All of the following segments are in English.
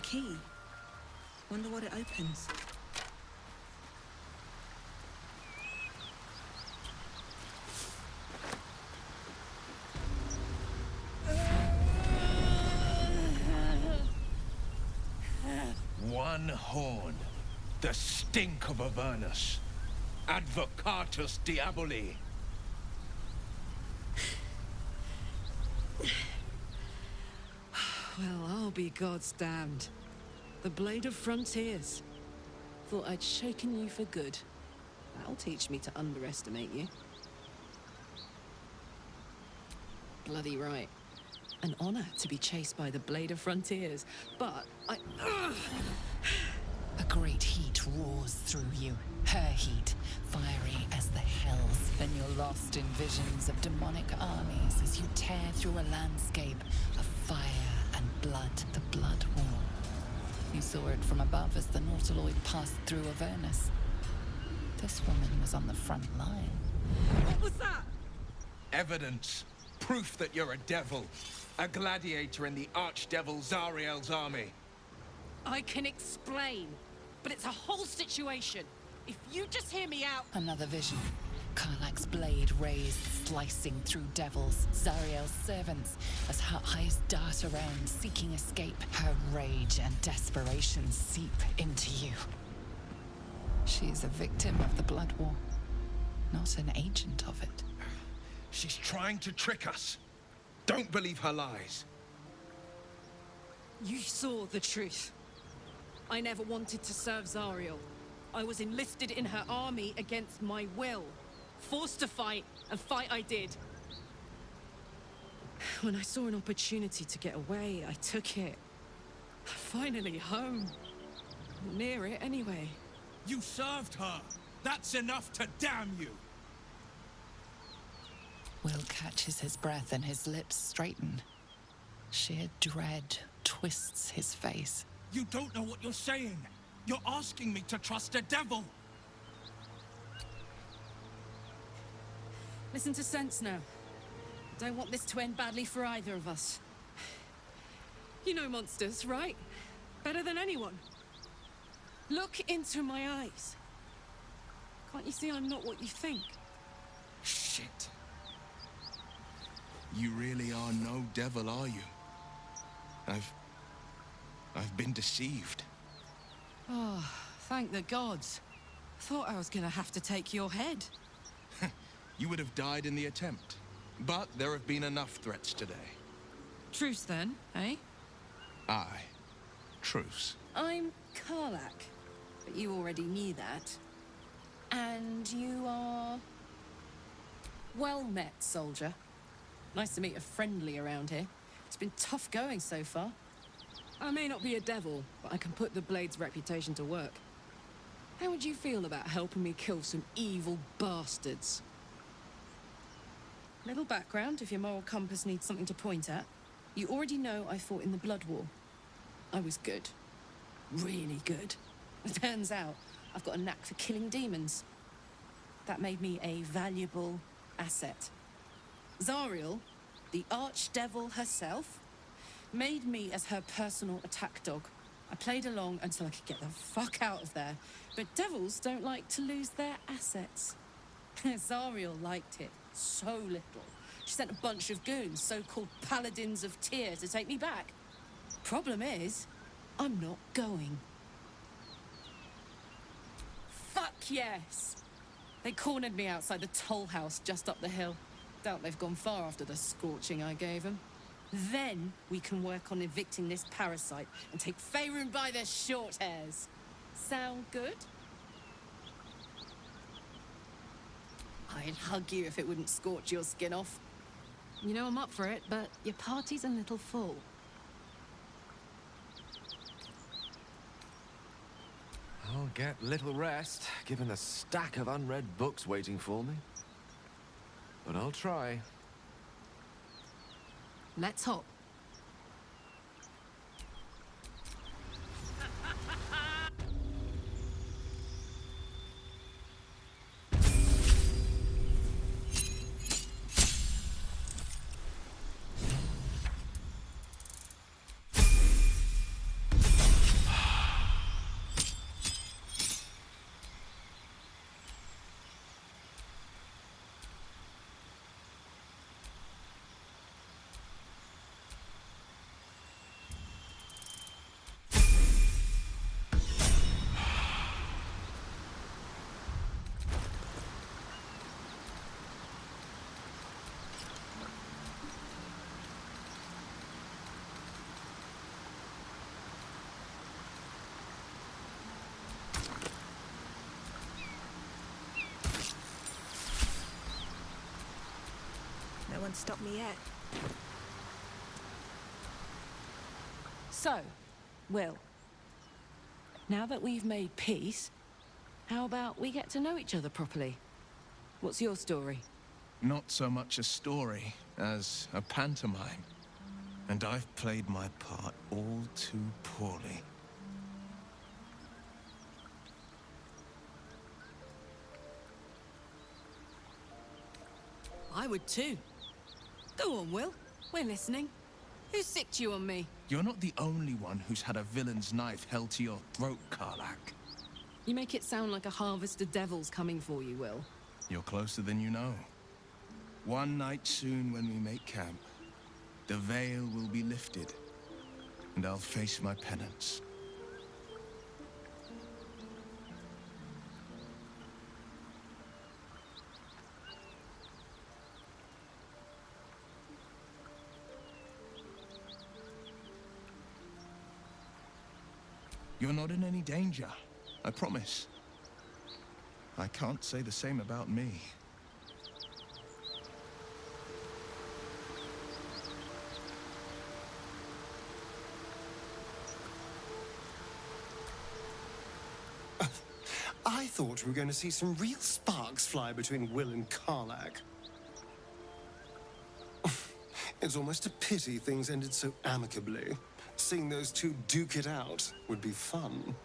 key. Wonder what it opens. One horn. The stink of Avernus. Advocatus Diaboli. Well, I'll be God's damned. The Blade of Frontiers. Thought I'd shaken you for good. That'll teach me to underestimate you. Bloody right. An honor to be chased by the Blade of Frontiers, but A great heat roars through you. Her heat, fiery as the hells. Then you're lost in visions of demonic armies as you tear through a landscape of fire and blood, the Blood War. You saw it from above as the Nautiloid passed through Avernus. This woman was on the front line. what was that? Evidence. Proof that you're a devil. A gladiator in the archdevil Zariel's army. I can explain, but it's a whole situation. If you just hear me out... Another vision. Karlach's blade raised, slicing through devils, Zariel's servants, as her eyes dart around, seeking escape. Her rage and desperation seep into you. She is a victim of the Blood War, not an agent of it. She's trying to trick us. Don't believe her lies. You saw the truth. I never wanted to serve Zariel. I was enlisted in her army against my will. Forced to fight, and fight I did. When I saw an opportunity to get away, I took it. Finally home. Near it, anyway. You served her. That's enough to damn you. Will catches his breath and his lips straighten. Sheer dread twists his face. You don't know what you're saying. You're asking me to trust a devil. Listen to sense now. Don't want this to end badly for either of us. You know monsters, right? Better than anyone. Look into my eyes. Can't you see I'm not what you think? Shit. You really are no devil, are you? I've been deceived. Oh, thank the gods. Thought I was gonna have to take your head. You would have died in the attempt. But there have been enough threats today. Truce then, eh? Aye. Truce. I'm Karlach, but you already knew that. And you are... Well met, soldier. Nice to meet a friendly around here. It's been tough going so far. I may not be a devil, but I can put the Blade's reputation to work. How would you feel about helping me kill some evil bastards? Little background, if your moral compass needs something to point at. You already know I fought in the Blood War. I was good. Really good. It turns out I've got a knack for killing demons. That made me a valuable asset. Zariel, the archdevil herself, made me as her personal attack dog. I played along until I could get the fuck out of there. But devils don't like to lose their assets. Zariel liked it so little. She sent a bunch of goons, so-called paladins of Tyr, to take me back. Problem is, I'm not going. Fuck yes! They cornered me outside the toll house just up the hill. Doubt they've gone far after the scorching I gave them. Then we can work on evicting this parasite and take Faerun by the short hairs. Sound good? I'd hug you if it wouldn't scorch your skin off. You know I'm up for it, but your party's a little full. I'll get little rest, given the stack of unread books waiting for me. But I'll try. Let's hop. stop me yet. So, Will, now that we've made peace, how about we get to know each other properly? What's your story? Not so much a story as a pantomime. And I've played my part all too poorly. I would too. Go on, Will. We're listening. Who sicked you on me? You're not the only one who's had a villain's knife held to your throat, Karlach. You make it sound like a harvest of devils coming for you, Will. You're closer than you know. One night soon when we make camp, the veil will be lifted, and I'll face my penance. You're not in any danger, I promise. I can't say the same about me. I thought we were going to see some real sparks fly between Will and Karlach. It's almost a pity things ended so amicably. Seeing those two duke it out would be fun.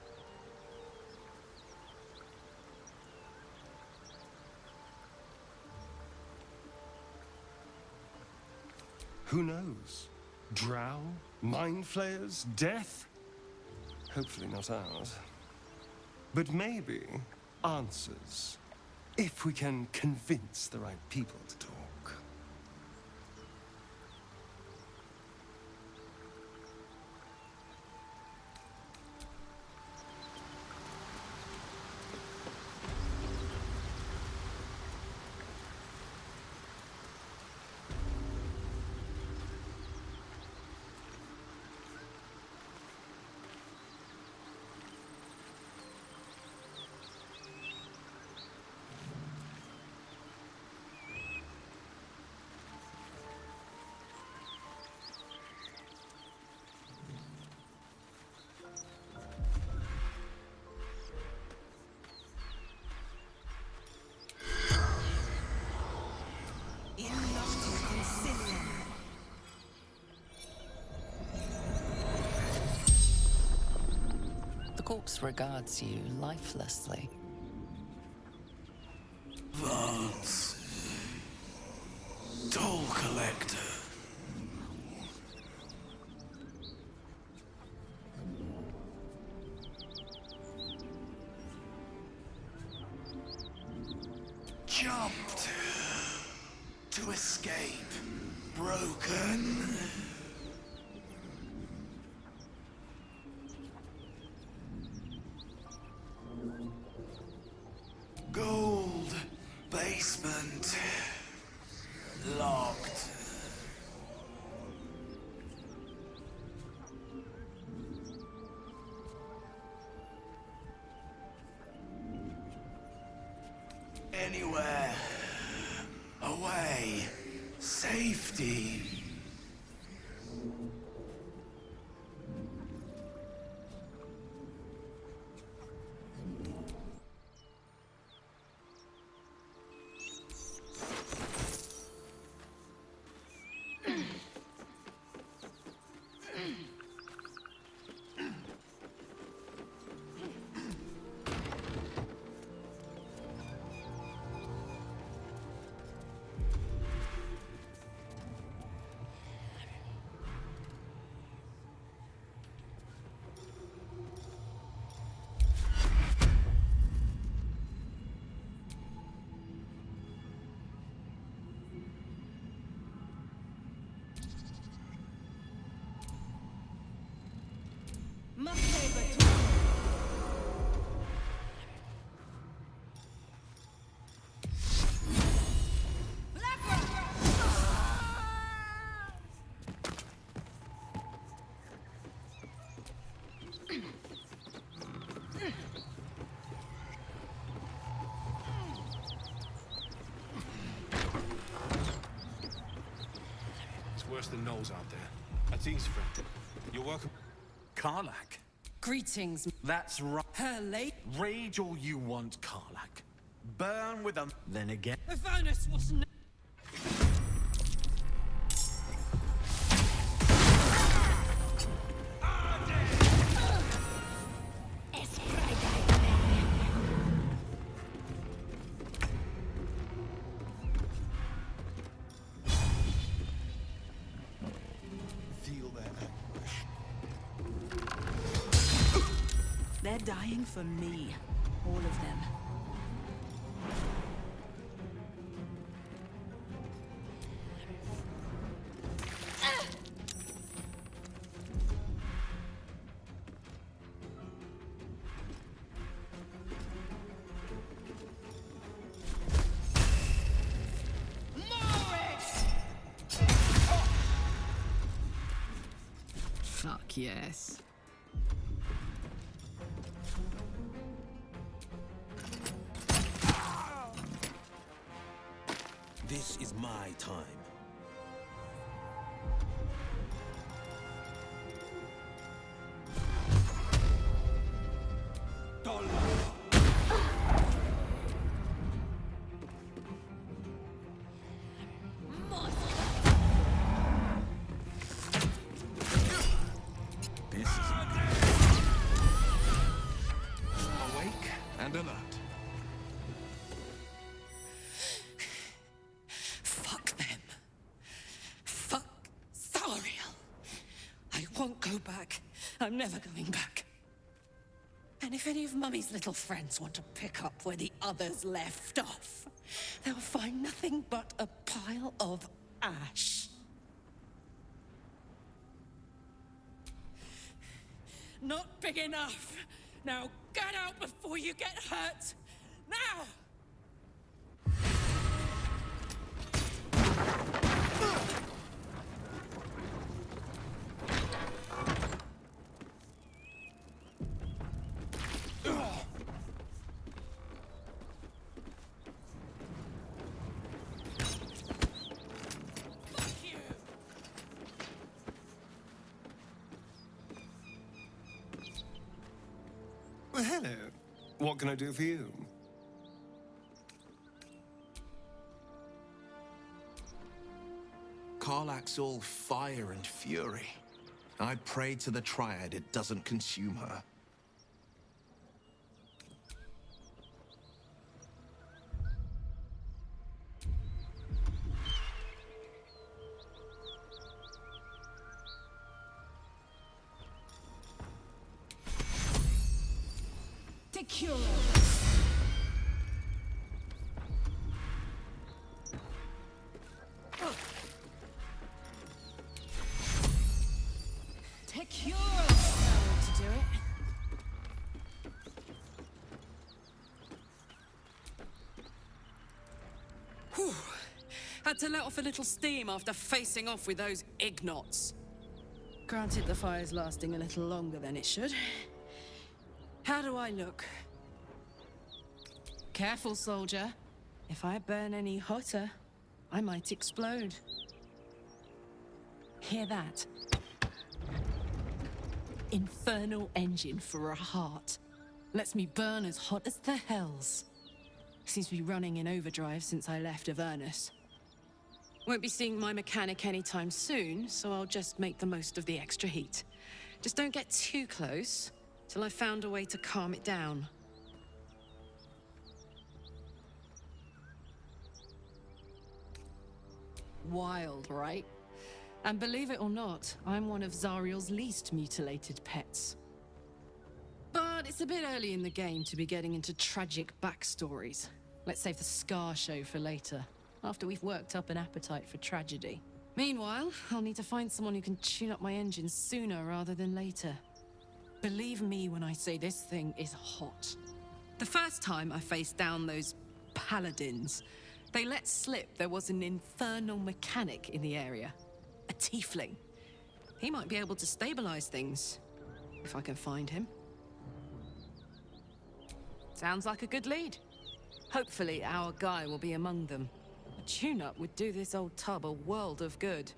Who knows? Drow? Mind flayers? Death? Hopefully not ours. But maybe answers, if we can convince the right people to talk. The corpse regards you lifelessly. Vance. Toll collector. Jumped to escape. Broken. Gold basement locked. Anywhere away, safety. worse than Knowles out there. That's East friend. You're welcome. Karlach. Greetings. That's right. Her late. Rage all you want, Karlach. Burn with them. Then again. Avernus wasn't. Feel their anguish. They're dying for me. All of them. Fuck yes. This is my time. This is awake and alert. Fuck them. Fuck Zariel. I won't go back. I'm never going back. And if any of Mummy's little friends want to pick up where the others left off, they'll find nothing but a pile of ash. Not big enough. Now get out before you get hurt. Now! Fuck you! Well, hello. What can I do for you? Karlach's all fire and fury. I pray to the Triad it doesn't consume her. Secure. Take your power to do it. Whew. Had to let off a little steam after facing off with those ignots. Granted, the fire's lasting a little longer than it should. How do I look? Careful, soldier. If I burn any hotter, I might explode. Hear that? Infernal engine for a heart. Lets me burn as hot as the hells. Seems to be running in overdrive since I left Avernus. Won't be seeing my mechanic anytime soon, so I'll just make the most of the extra heat. Just don't get too close till I've found a way to calm it down. Wild, right? And believe it or not, I'm one of Zariel's least mutilated pets. But it's a bit early in the game to be getting into tragic backstories. Let's save the Scar show for later, after we've worked up an appetite for tragedy. Meanwhile, I'll need to find someone who can tune up my engine sooner rather than later. Believe me when I say this thing is hot. The first time I faced down those paladins, they let slip there was an infernal mechanic in the area. A tiefling. He might be able to stabilize things, if I can find him. Sounds like a good lead. Hopefully our guy will be among them. A tune-up would do this old tub a world of good.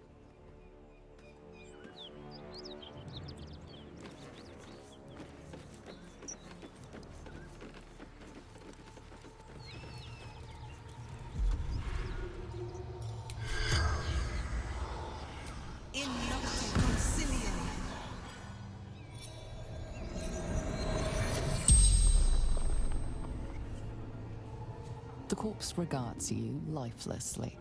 The corpse regards you lifelessly.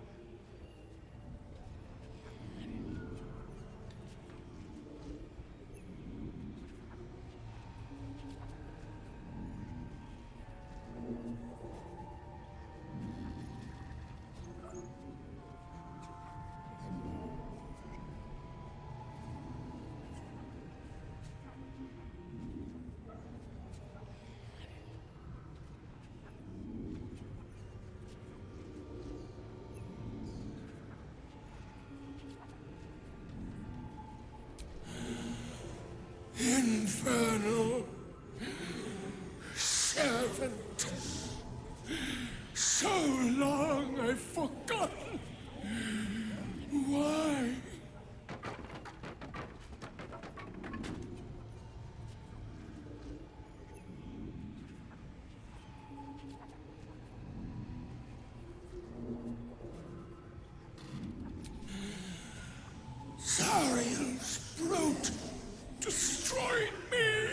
Infernal servant. So long I've forgotten why. Zariel's brute destroyed me.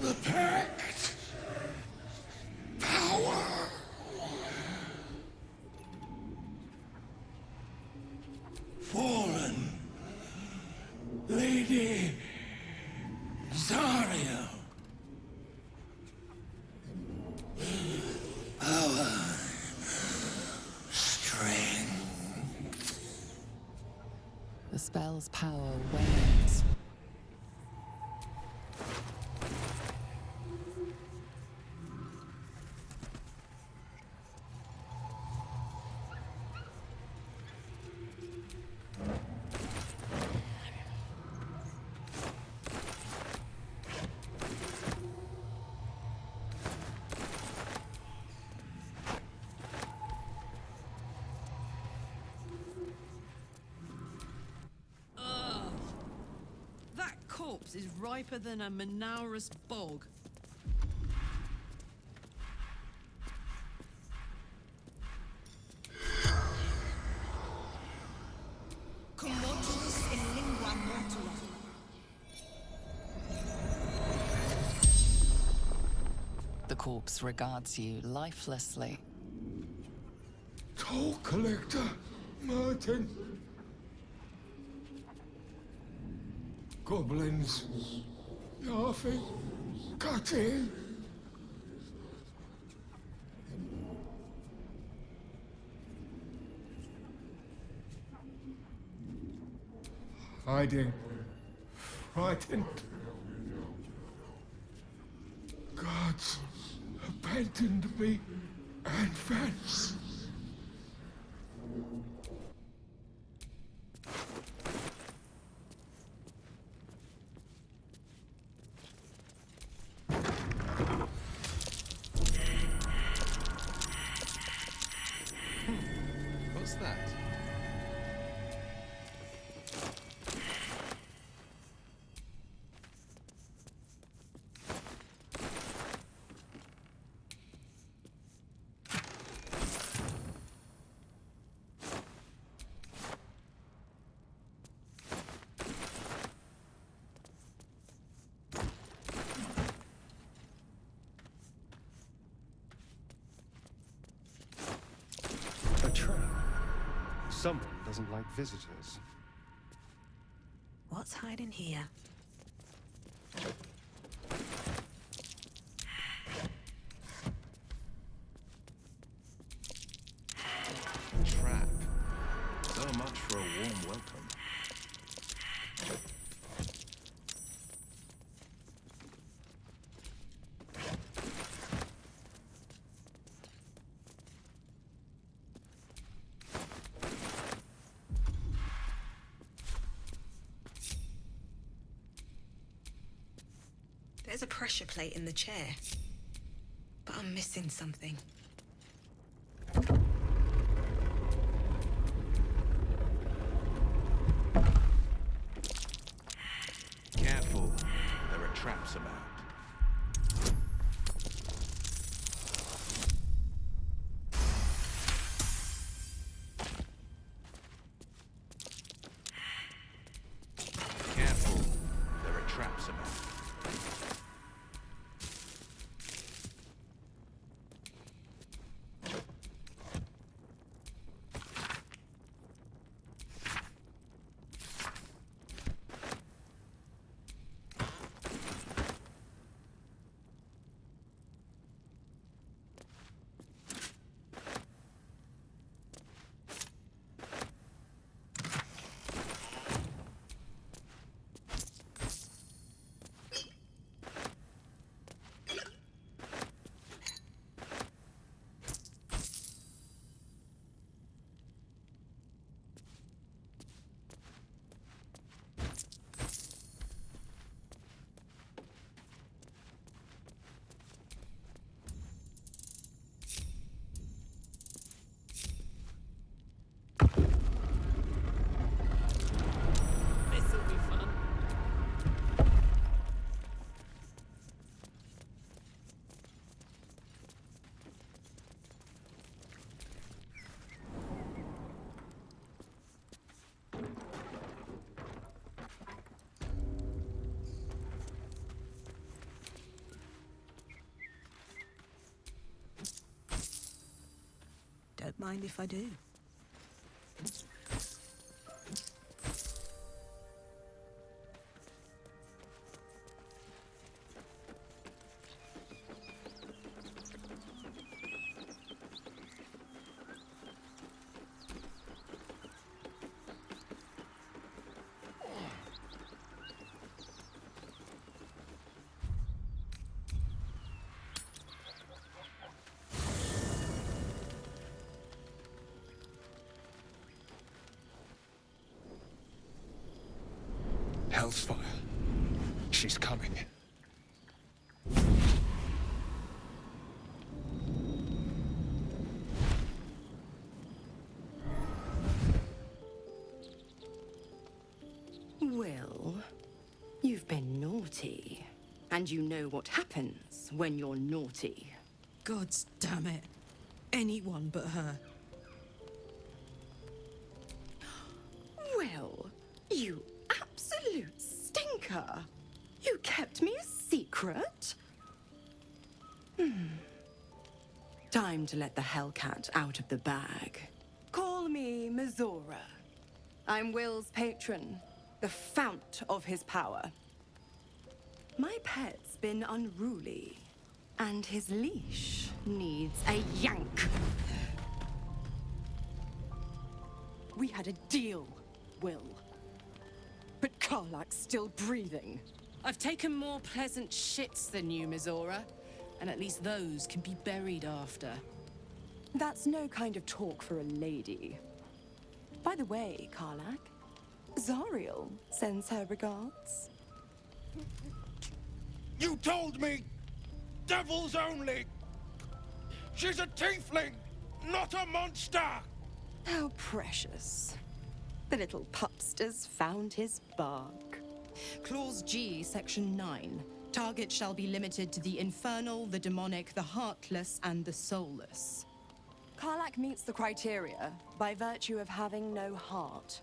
The pact. Power. Fallen. Lady Zariel. Power. Strength. The spell's power wanes. That corpse is riper than a Manaurus bog. Commodus in lingua mortua. The corpse regards you lifelessly. Toll collector, Martin. Goblins, laughing, cutting. Hiding, frightened. Gods abandoned me and Vance. What's that? A trap. Someone doesn't like visitors. What's hiding here? Trap. So much for a warm welcome. There's a pressure plate in the chair. But I'm missing something. Careful. There are traps about. Careful. There are traps about. mind if I do. Hell's fire. She's coming. Well, you've been naughty. And you know what happens when you're naughty. Gods damn it. Anyone but her. Well, you absolute stinker. You kept me a secret? Time to let the Hellcat out of the bag. Call me Mizora. I'm Will's patron, the fount of his power. My pet's been unruly, and his leash needs a yank. We had a deal, Will. But Karlach's still breathing. I've taken more pleasant shits than you, Mizora. And at least those can be buried after. That's no kind of talk for a lady. By the way, Karlach, Zariel sends her regards. You told me! Devils only! She's a tiefling, not a monster! How precious. The little pupster's found his bark. Clause G, Section 9. Target shall be limited to the infernal, the demonic, the heartless, and the soulless. Karlach meets the criteria by virtue of having no heart.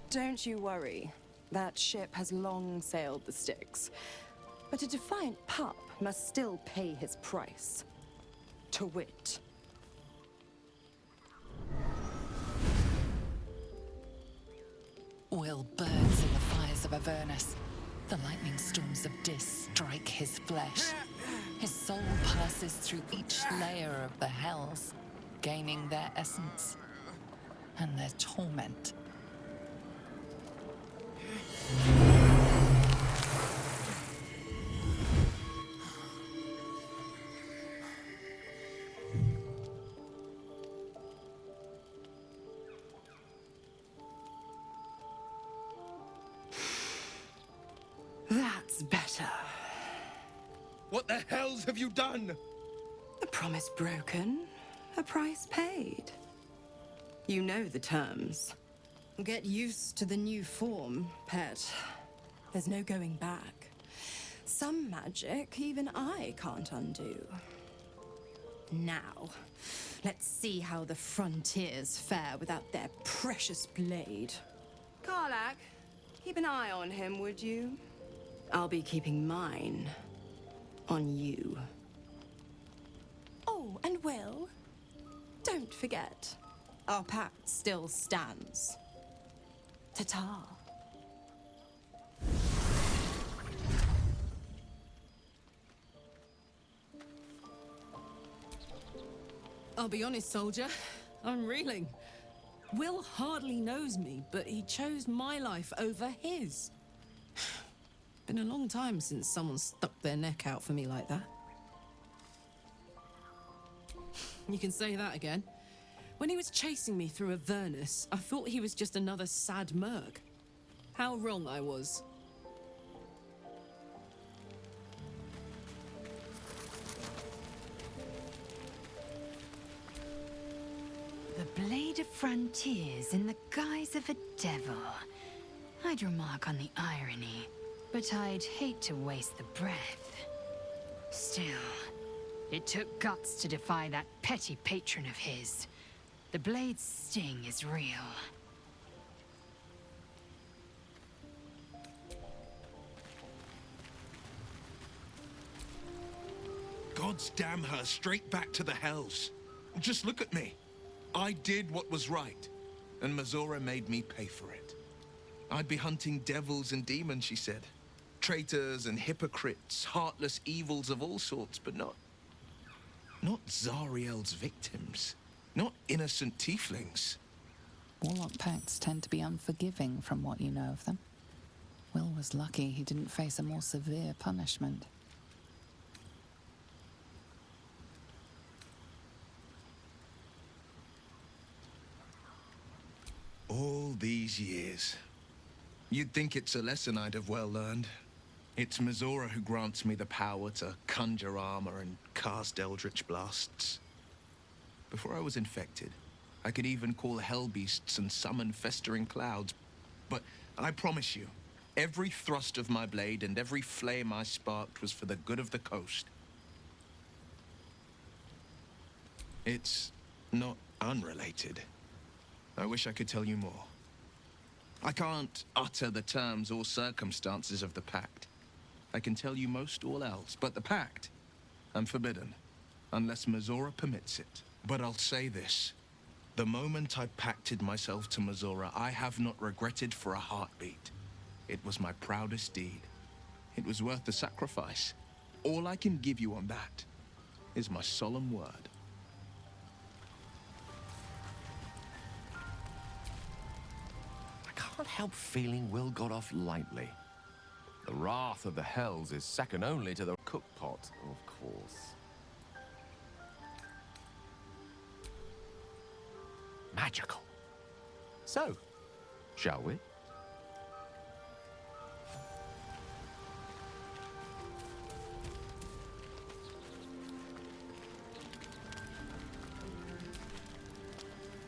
Don't you worry. That ship has long sailed the Styx. But a defiant pup must still pay his price. To wit. Will burns in the fires of Avernus. The lightning storms of Dis strike his flesh. His soul passes through each layer of the hells, gaining their essence and their torment. That's better. What the hells have you done? A promise broken, a price paid. You know the terms. Get used to the new form, pet. There's no going back. Some magic even I can't undo. Now, let's see how the frontiers fare without their precious blade. Karlach, keep an eye on him, would you? I'll be keeping mine on you. Oh, and Will, don't forget, our pact still stands. Ta-ta. I'll be honest, soldier. I'm reeling. Will hardly knows me, but he chose my life over his. Been a long time since someone stuck their neck out for me like that. You can say that again. When he was chasing me through Avernus, I thought he was just another sad merc. How wrong I was. The Blade of Frontiers in the guise of a devil. I'd remark on the irony, but I'd hate to waste the breath. Still, it took guts to defy that petty patron of his. The Blade's sting is real. gods damn her straight back to the hells. Just look at me. I did what was right, and Mizora made me pay for it. I'd be hunting devils and demons, she said. Traitors and hypocrites, heartless evils of all sorts, but not Zariel's victims. Not innocent tieflings. Warlock pacts tend to be unforgiving from what you know of them. Will was lucky he didn't face a more severe punishment. All these years. You'd think it's a lesson I'd have well learned. It's Mizora who grants me the power to conjure armor and cast eldritch blasts. Before I was infected, I could even call hell beasts and summon festering clouds. But I promise you, every thrust of my blade and every flame I sparked was for the good of the coast. It's not unrelated. I wish I could tell you more. I can't utter the terms or circumstances of the pact. I can tell you most all else, but the pact, I'm forbidden, unless Mizora permits it. But I'll say this. The moment I pacted myself to Mizora, I have not regretted for a heartbeat. It was my proudest deed. It was worth the sacrifice. All I can give you on that is my solemn word. I can't help feeling Will got off lightly. The wrath of the hells is second only to the cookpot, of course. Magical. So, shall we?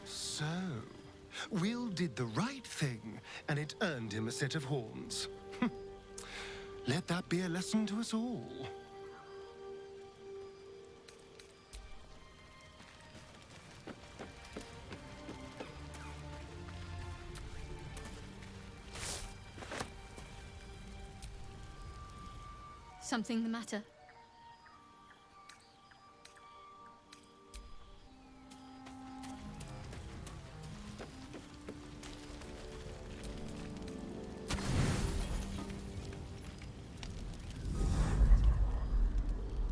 So, Will did the right thing, and it earned him a set of horns. Let that be a lesson to us all. Something the matter?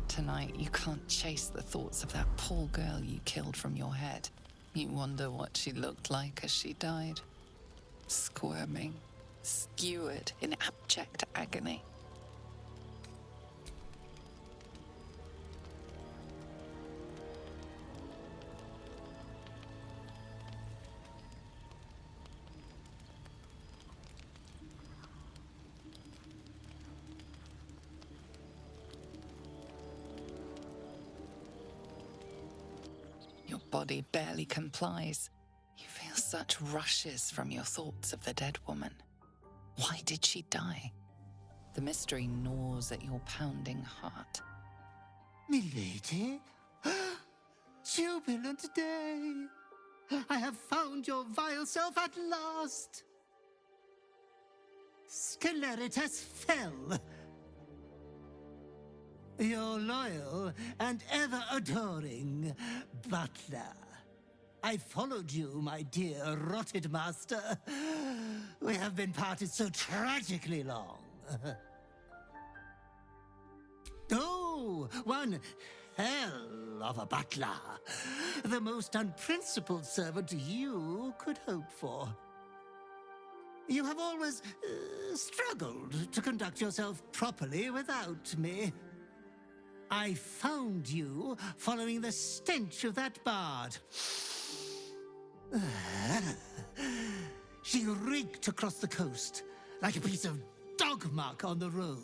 Tonight, you can't chase the thoughts of that poor girl you killed from your head. You wonder what she looked like as she died. Squirming, skewered in abject agony. Your body barely complies. You feel such rushes from your thoughts of the dead woman. Why did she die? The mystery gnaws at your pounding heart. Milady? Jubilant day! I have found your vile self at last! Sceleritas fell. Your loyal and ever-adoring Butler. I followed you, my dear rotted master. We have been parted so tragically long. Oh, one hell of a butler. The most unprincipled servant you could hope for. You have always struggled to conduct yourself properly without me. I found you following the stench of that bard. She reeked across the coast like a piece of dog muck on the road.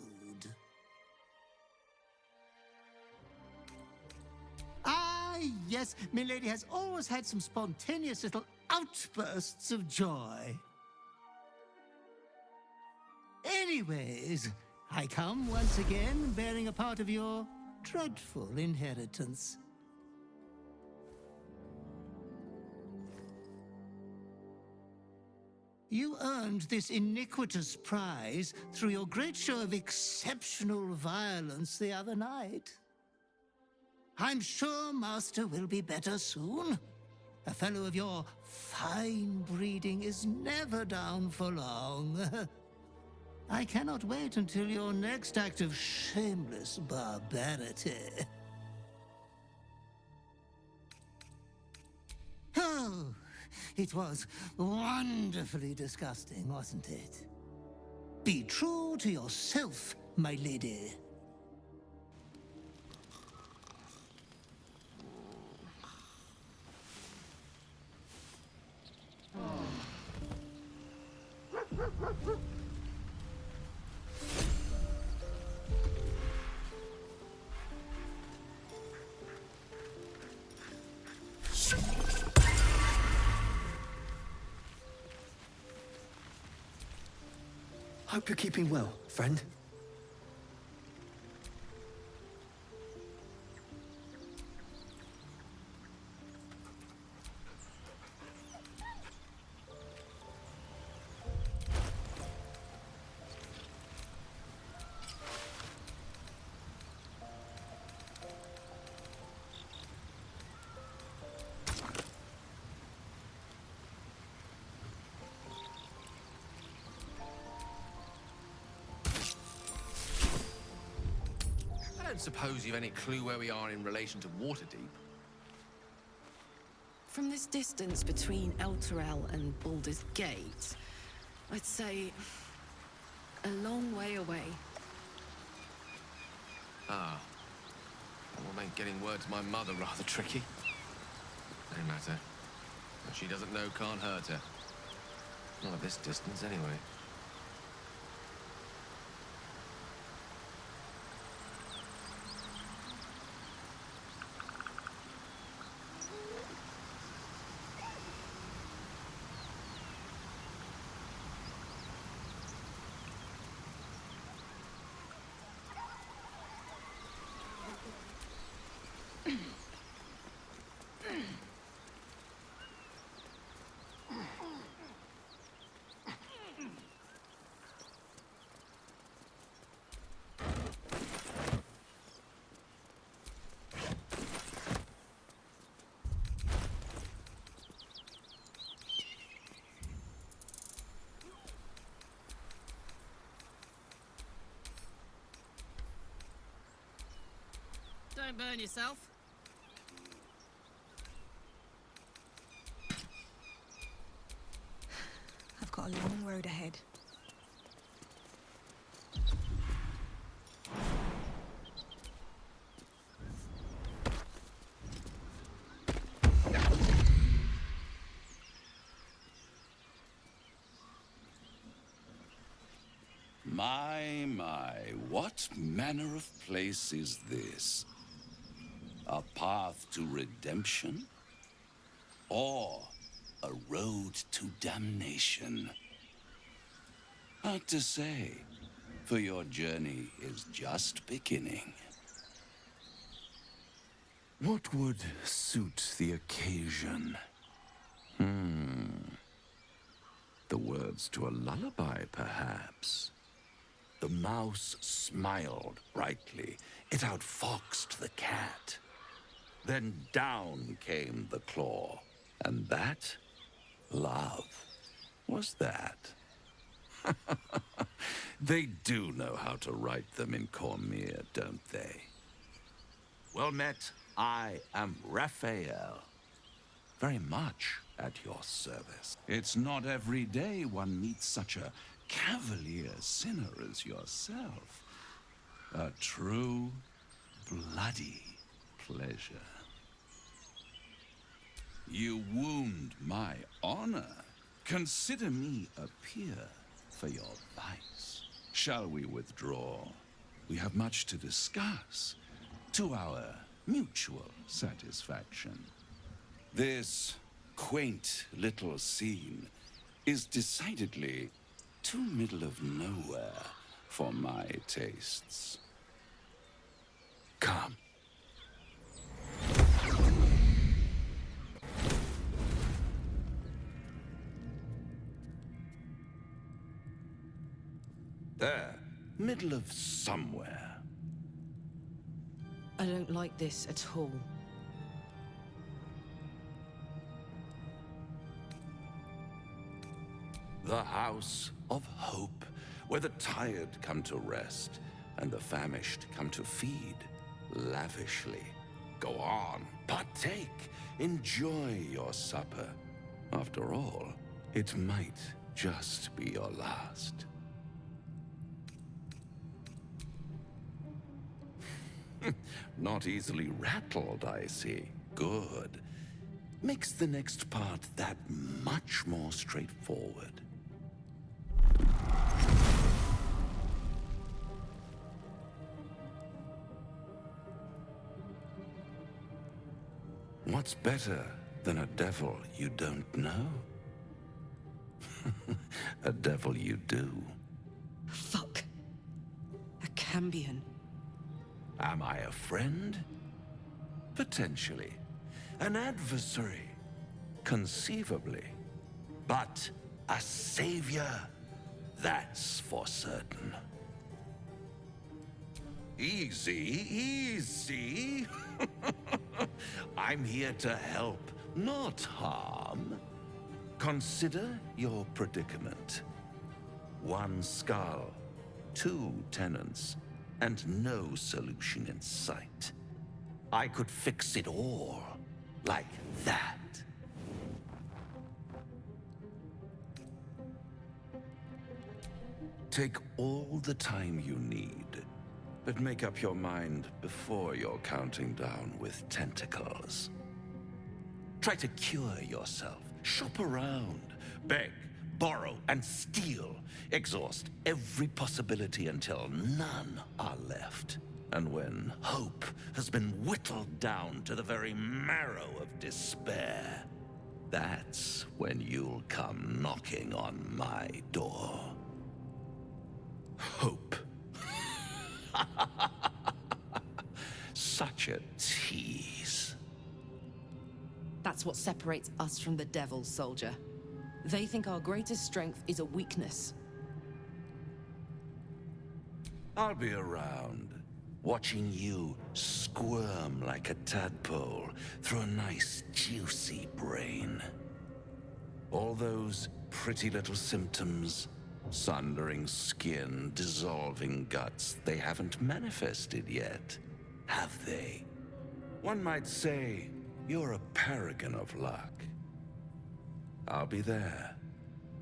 Ah, yes, milady has always had some spontaneous little outbursts of joy. Anyways, I come once again bearing a part of your dreadful inheritance. You earned this iniquitous prize through your great show of exceptional violence the other night. I'm sure Master will be better soon. A fellow of your fine breeding is never down for long. I cannot wait until your next act of shameless barbarity. Oh, it was wonderfully disgusting, wasn't it? Be true to yourself, my lady. Hope you're keeping well, friend. I don't suppose you've any clue where we are in relation to Waterdeep. From this distance between Elturel and Baldur's Gate, I'd say a long way away. Ah. That will make getting word to my mother rather tricky. No matter. What she doesn't know can't hurt her. Not at this distance, anyway. Don't burn yourself. I've got a long road ahead. My, what manner of place is this? A path to redemption? Or a road to damnation? Hard to say, for your journey is just beginning. What would suit the occasion? The words to a lullaby, perhaps. The mouse smiled brightly. It outfoxed the cat. Then down came the claw. And that, love, was that. They do know how to write them in Cormier, don't they? Well met, I am Raphael. Very much at your service. It's not every day one meets such a cavalier sinner as yourself. A true, bloody pleasure. You wound my honor. Consider me a peer for your vice. Shall we withdraw? We have much to discuss, to our mutual satisfaction. This quaint little scene is decidedly too middle of nowhere for my tastes. Come. There, middle of somewhere. I don't like this at all. The House of Hope, where the tired come to rest and the famished come to feed lavishly. Go on, partake, enjoy your supper. After all, it might just be your last. Not easily rattled, I see. Good. Makes the next part that much more straightforward. What's better than a devil you don't know? A devil you do. Fuck. A Cambion. Am I a friend? Potentially. An adversary? Conceivably. But a savior? That's for certain. Easy, easy. I'm here to help, not harm. Consider your predicament. One skull, 2 tenants, and no solution in sight. I could fix it all, like that. Take all the time you need, but make up your mind before you're counting down with tentacles. Try to cure yourself, shop around, beg, borrow, and steal. Exhaust every possibility until none are left. And when hope has been whittled down to the very marrow of despair, that's when you'll come knocking on my door. Hope. Such a tease. That's what separates us from the devils, soldier. They think our greatest strength is a weakness. I'll be around, watching you squirm like a tadpole through a nice, juicy brain. All those pretty little symptoms, sundering skin, dissolving guts, they haven't manifested yet, have they? One might say you're a paragon of luck. I'll be there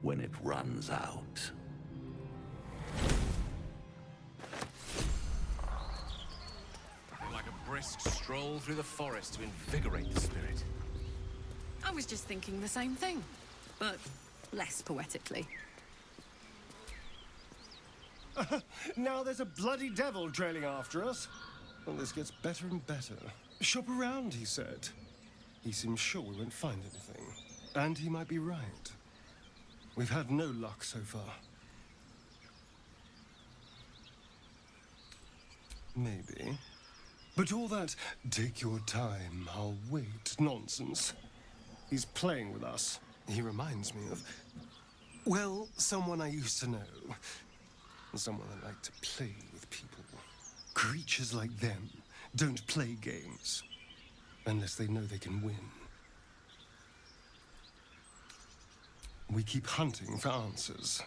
when it runs out. Like a brisk stroll through the forest to invigorate the spirit. I was just thinking the same thing, but less poetically. Now there's a bloody devil trailing after us. Well, this gets better and better. Shop around, he said. He seems sure we won't find anything. And he might be right. We've had no luck so far. Maybe. But all that, take your time, I'll wait nonsense. He's playing with us. He reminds me of, well, someone I used to know. Someone that liked to play with people. Creatures like them don't play games unless they know they can win. We keep hunting for answers.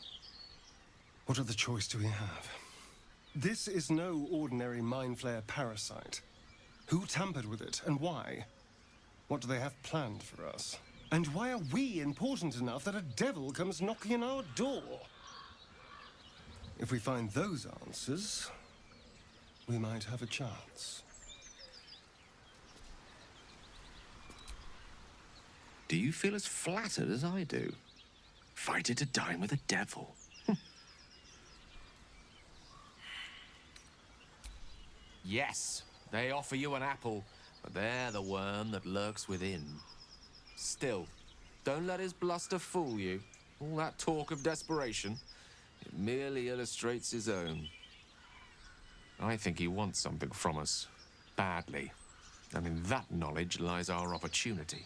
What other choice do we have? This is no ordinary Mind Flayer parasite. Who tampered with it, and why? What do they have planned for us? And why are we important enough that a devil comes knocking on our door? If we find those answers, we might have a chance. Do you feel as flattered as I do? Fighter to dine with a devil. Yes, they offer you an apple, but they're the worm that lurks within. Still, don't let his bluster fool you. All that talk of desperation, it merely illustrates his own. I think he wants something from us, badly. And in that knowledge lies our opportunity.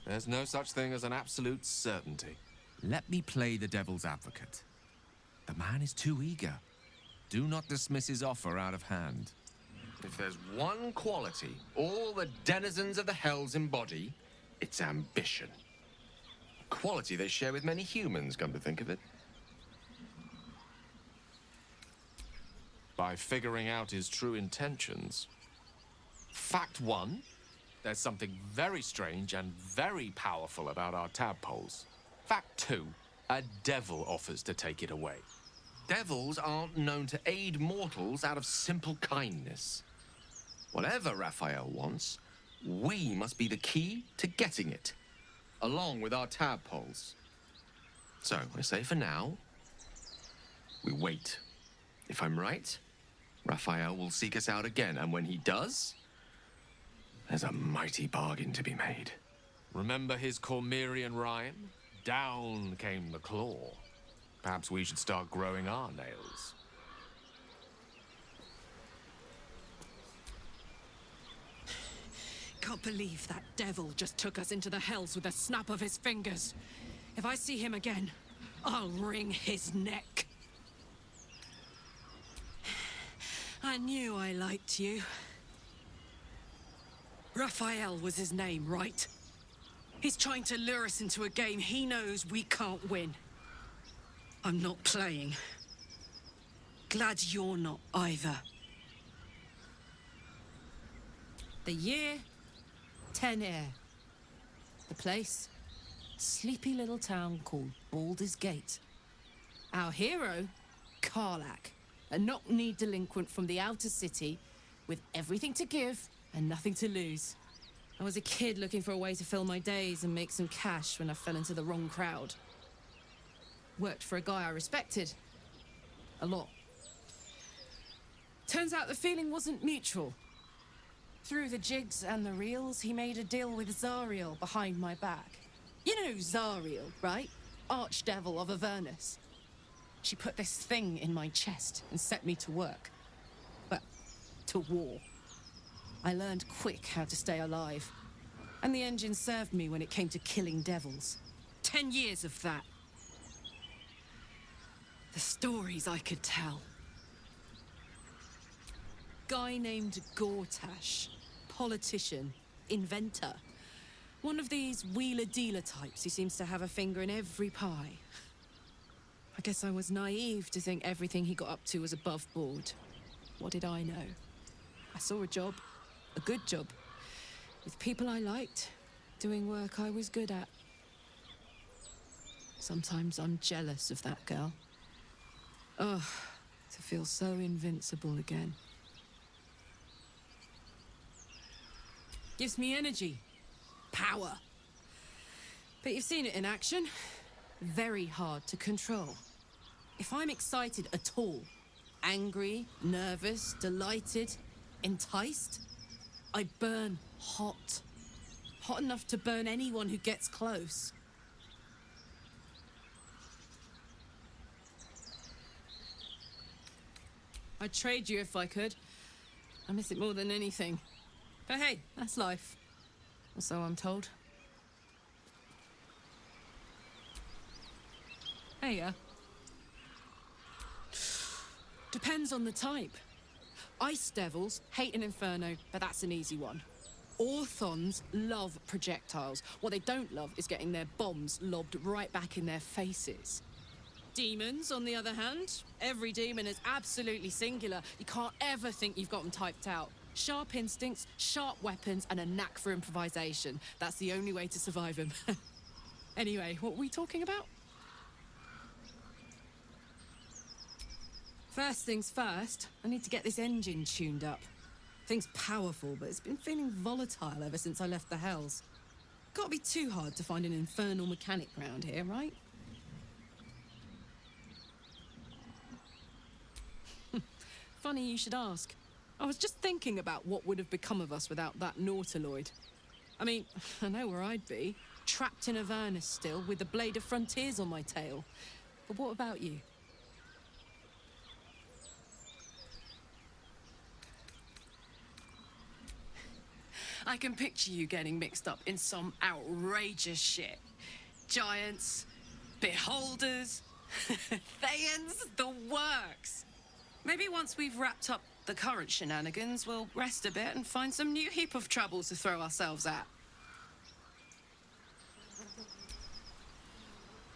There's no such thing as an absolute certainty. Let me play the devil's advocate. The man is too eager. Do not dismiss his offer out of hand. If there's one quality all the denizens of the Hells embody, it's ambition. A quality they share with many humans, come to think of it. By figuring out his true intentions. Fact one, there's something very strange and very powerful about our tadpoles. Fact two, a devil offers to take it away. Devils aren't known to aid mortals out of simple kindness. Whatever Raphael wants, we must be the key to getting it, along with our tadpoles. So, I say for now, we wait. If I'm right, Raphael will seek us out again, and when he does, there's a mighty bargain to be made. Remember his Cormyrean rhyme? Down came the claw. Perhaps we should start growing our nails. Can't believe that devil just took us into the Hells with a snap of his fingers. If I see him again, I'll wring his neck. I knew I liked you. Raphael was his name, right? He's trying to lure us into a game he knows we can't win. I'm not playing. Glad you're not either. The year, 10 air. The place, sleepy little town called Baldur's Gate. Our hero, Karlach, a knock-kneed delinquent from the outer city with everything to give and nothing to lose. I was a kid looking for a way to fill my days and make some cash when I fell into the wrong crowd. Worked for a guy I respected. A lot. Turns out the feeling wasn't mutual. Through the jigs and the reels, he made a deal with Zariel behind my back. You know Zariel, right? Archdevil of Avernus. She put this thing in my chest and set me to work. Well, to war. I learned quick how to stay alive. And the engine served me when it came to killing devils. 10 years of that. The stories I could tell. Guy named Gortash. Politician. Inventor. One of these wheeler-dealer types who seems to have a finger in every pie. I guess I was naive to think everything he got up to was above board. What did I know? I saw a job. A good job. With people I liked. Doing work I was good at. Sometimes I'm jealous of that girl. Ugh, to feel so invincible again. Gives me energy. Power. But you've seen it in action. Very hard to control. If I'm excited at all, angry, nervous, delighted, enticed, I burn hot. Hot enough to burn anyone who gets close. I'd trade you if I could. I miss it more than anything. But hey, that's life. Or so I'm told. Heio. Depends on the type. Ice devils hate an inferno, but that's an easy one. Orthons love projectiles. What they don't love is getting their bombs lobbed right back in their faces. Demons, on the other hand, every demon is absolutely singular. You can't ever think you've got them typed out. Sharp instincts, sharp weapons, and a knack for improvisation. That's the only way to survive them. Anyway, what were we talking about? First things first, I need to get this engine tuned up. Thing's powerful, but it's been feeling volatile ever since I left the Hells. Can't be too hard to find an infernal mechanic round here, right? Funny you should ask. I was just thinking about what would have become of us without that Nautiloid. I mean, I know where I'd be. Trapped in Avernus still, with the Blade of Frontiers on my tail. But what about you? I can picture you getting mixed up in some outrageous shit. Giants, beholders, Thayans, the works. Maybe once we've wrapped up the current shenanigans, we'll rest a bit and find some new heap of trouble to throw ourselves at.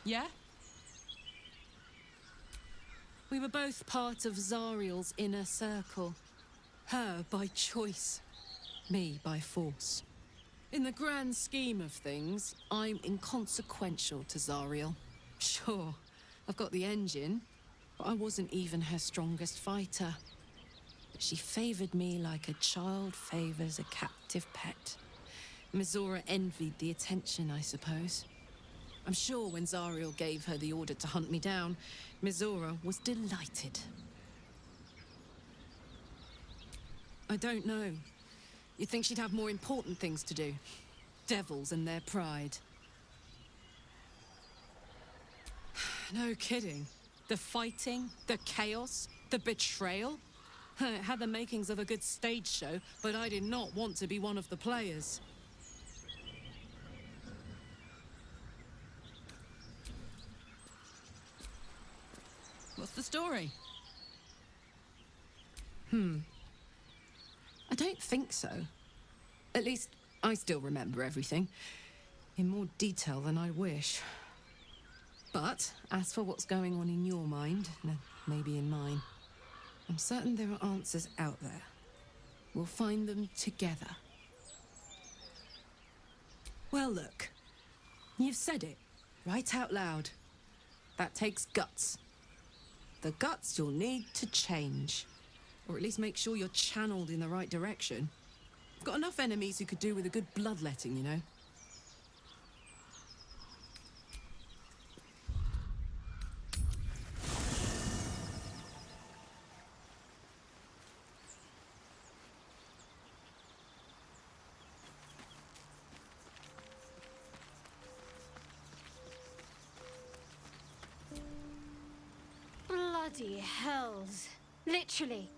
Yeah? We were both part of Zariel's inner circle. Her by choice, me by force. In the grand scheme of things, I'm inconsequential to Zariel. Sure, I've got the engine, but I wasn't even her strongest fighter. But she favored me like a child favors a captive pet. Mizora envied the attention, I suppose. I'm sure when Zariel gave her the order to hunt me down, Mizora was delighted. I don't know. You'd think she'd have more important things to do. Devils and their pride. No kidding. The fighting, the chaos, the betrayal. It had the makings of a good stage show, but I did not want to be one of the players. What's the story? I don't think so. At least, I still remember everything. In more detail than I wish. But, as for what's going on in your mind, and maybe in mine, I'm certain there are answers out there. We'll find them together. Well, look. You've said it, right out loud. That takes guts. The guts you'll need to change. Or at least make sure you're channeled in the right direction. I've got enough enemies who could do with a good bloodletting, you know? Bloody hells. Literally.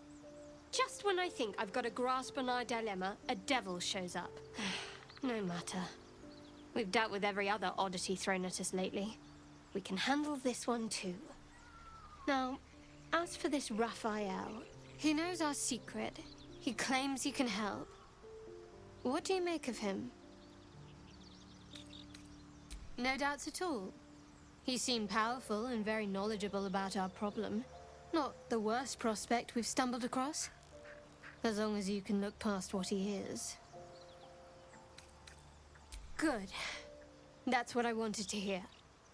Just when I think I've got a grasp on our dilemma, a devil shows up. No matter. We've dealt with every other oddity thrown at us lately. We can handle this one too. Now, as for this Raphael, he knows our secret. He claims he can help. What do you make of him? No doubts at all. He seemed powerful and very knowledgeable about our problem. Not the worst prospect we've stumbled across. As long as you can look past what he is. Good. That's what I wanted to hear.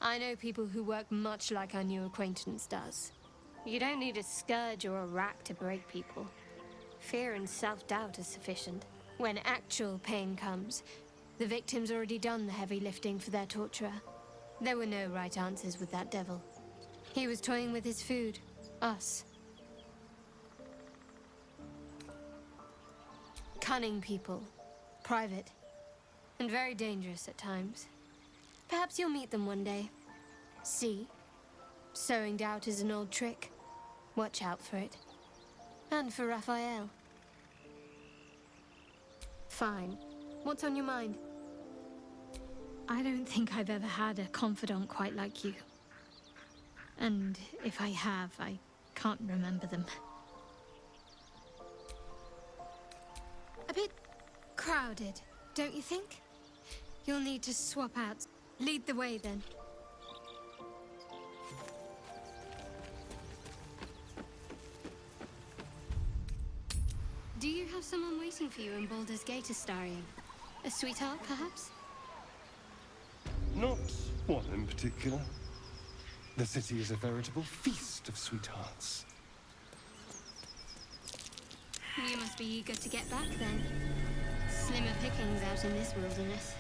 I know people who work much like our new acquaintance does. You don't need a scourge or a rack to break people. Fear and self-doubt is sufficient. When actual pain comes, the victim's already done the heavy lifting for their torturer. There were no right answers with that devil. He was toying with his food. Us. Cunning people. Private. And very dangerous at times. Perhaps you'll meet them one day. See? Sowing doubt is an old trick. Watch out for it. And for Raphael. Fine. What's on your mind? I don't think I've ever had a confidant quite like you. And if I have, I can't remember them. A bit crowded, don't you think? You'll need to swap out. Lead the way, then. Do you have someone waiting for you in Baldur's Gate, Astarion? A sweetheart, perhaps? Not one in particular. The city is a veritable feast of sweethearts. You must be eager to get back, then. Slimmer pickings out in this wilderness.